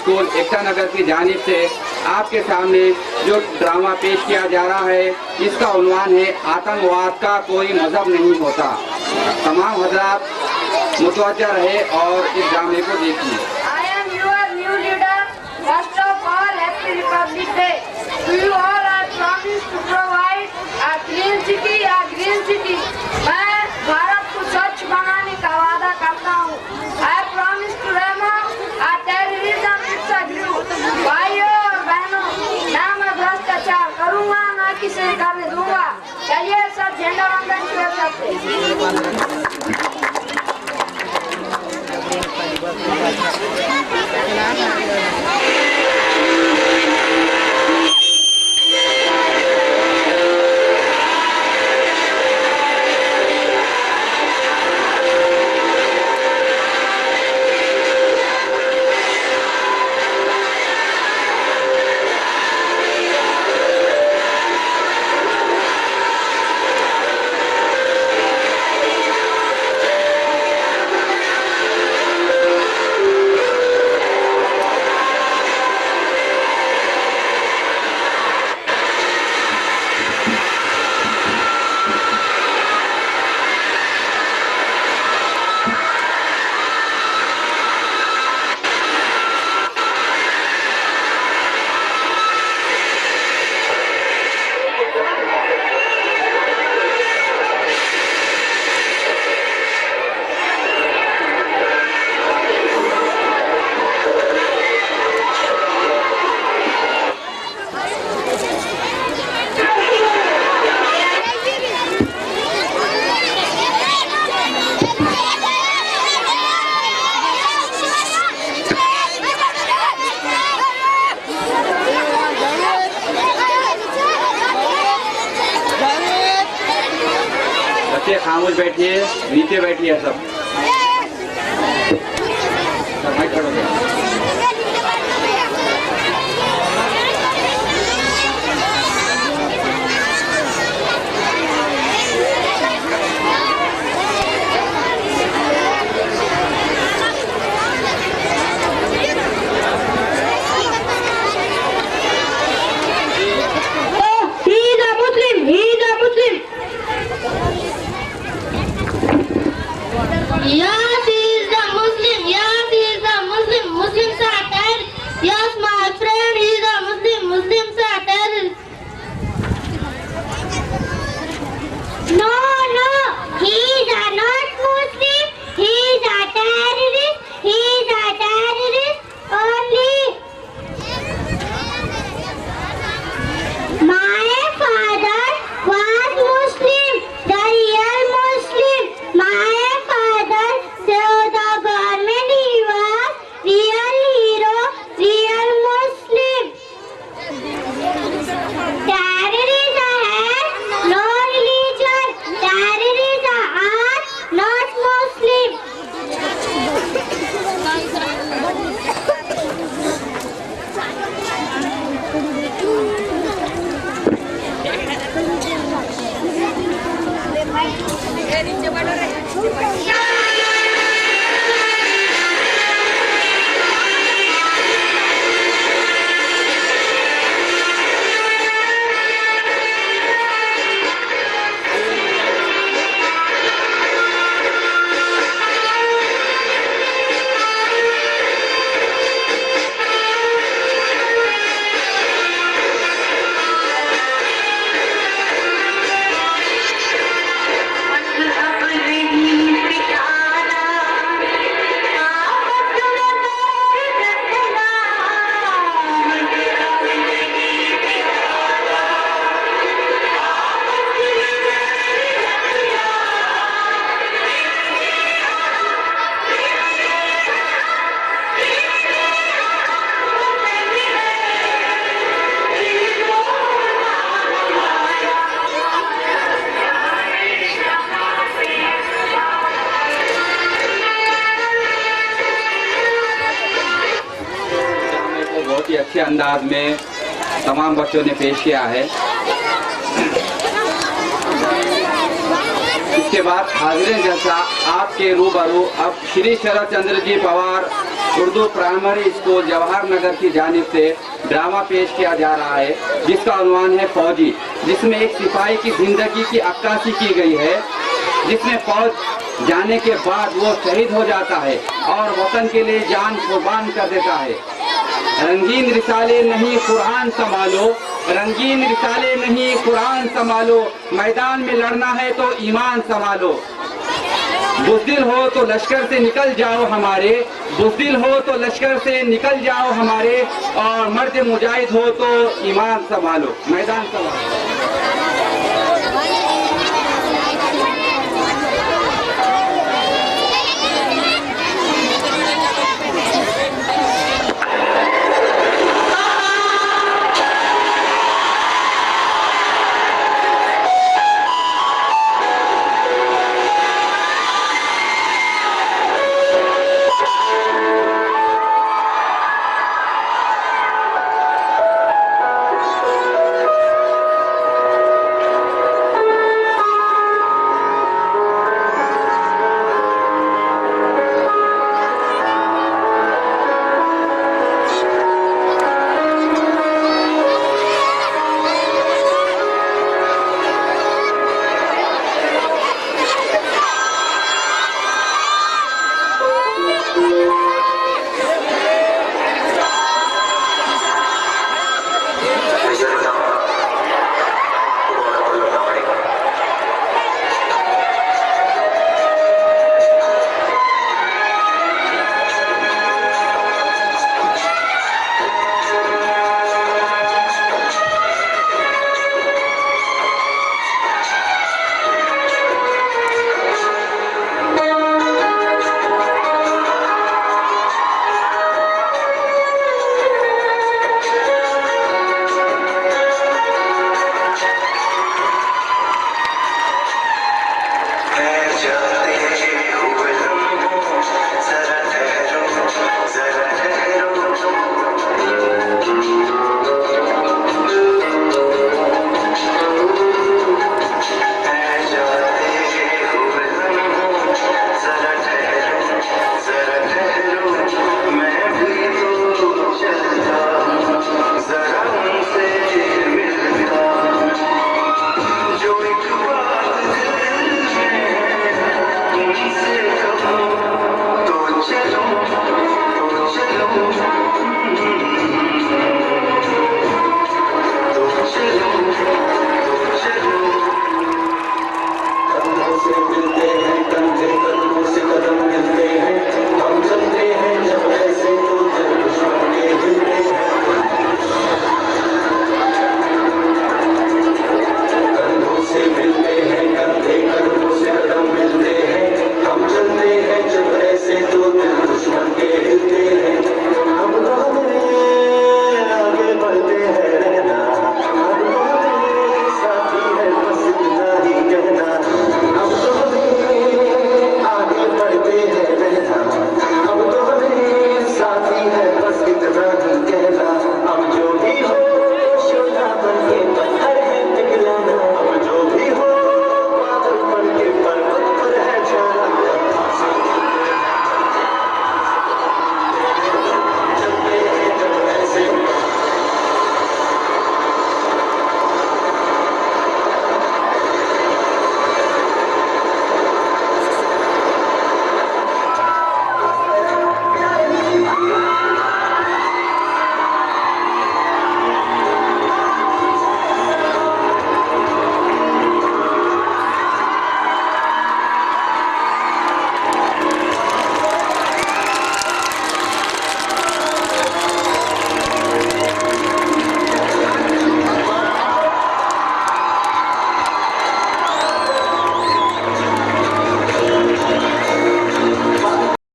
School Ekta Nagar की जानिब से आपके सामने जो ड्रामा पेश किया जा रहा है, इसका उन्वान है आतंकवाद का कोई मजहब नहीं होता। तमाम हजरात मुतवज्जा रहे और इस ड्रामे को देखिए। I am your new leader. First of all, Happy Republic Day. To you all, I promise to provide a clean city, a green city. मैं भारत को स्वच्छ बनाने का वादा करता हूँ। I promise to remove a terrorism it's a group. भाइयों और बहनों, ना मैं भ्रष्टाचार करूँगा, ना किसी करने दूँगा। चलिए सब झंडा वंदन की ओर चलते हैं। बच्चे खामोश बैठिए, नीचे बैठिए सब। Yes, he is a Muslim. Yes, he is a Muslim. Muslims are terrorists. Yes, my friend, he is a Muslim. Muslims are terrorists. No, no, he is a not Muslim. He is a terrorist. He is a terrorist only. My father was Muslim, the real Muslim. My father saved the government. He was real hero, real Muslim. Terrorism has no religion. Terrorism are not Muslim. बहुत ही अच्छे अंदाज में तमाम बच्चों ने पेश किया है। इसके बाद हाजिर जलसा आपके रूबरू अब श्री शरद चंद्र जी पवार उर्दू प्राइमरी स्कूल जवाहर नगर की जानिब से ड्रामा पेश किया जा रहा है जिसका उन्वान है फौजी, जिसमें एक सिपाही की जिंदगी की अक्कासी की गई है, जिसमें फौज जाने के बाद वो शहीद हो जाता है और वतन के लिए जान कुर्बान कर देता है। रंगीन रिसाले नहीं कुरान संभालो, रंगीन रिसाले नहीं कुरान संभालो, मैदान में लड़ना है तो ईमान संभालो। बुज़दिल हो तो लश्कर से निकल जाओ हमारे, बुज़दिल हो तो लश्कर से निकल जाओ हमारे, और मर्द मुजाहिद हो तो ईमान संभालो, मैदान संभालो।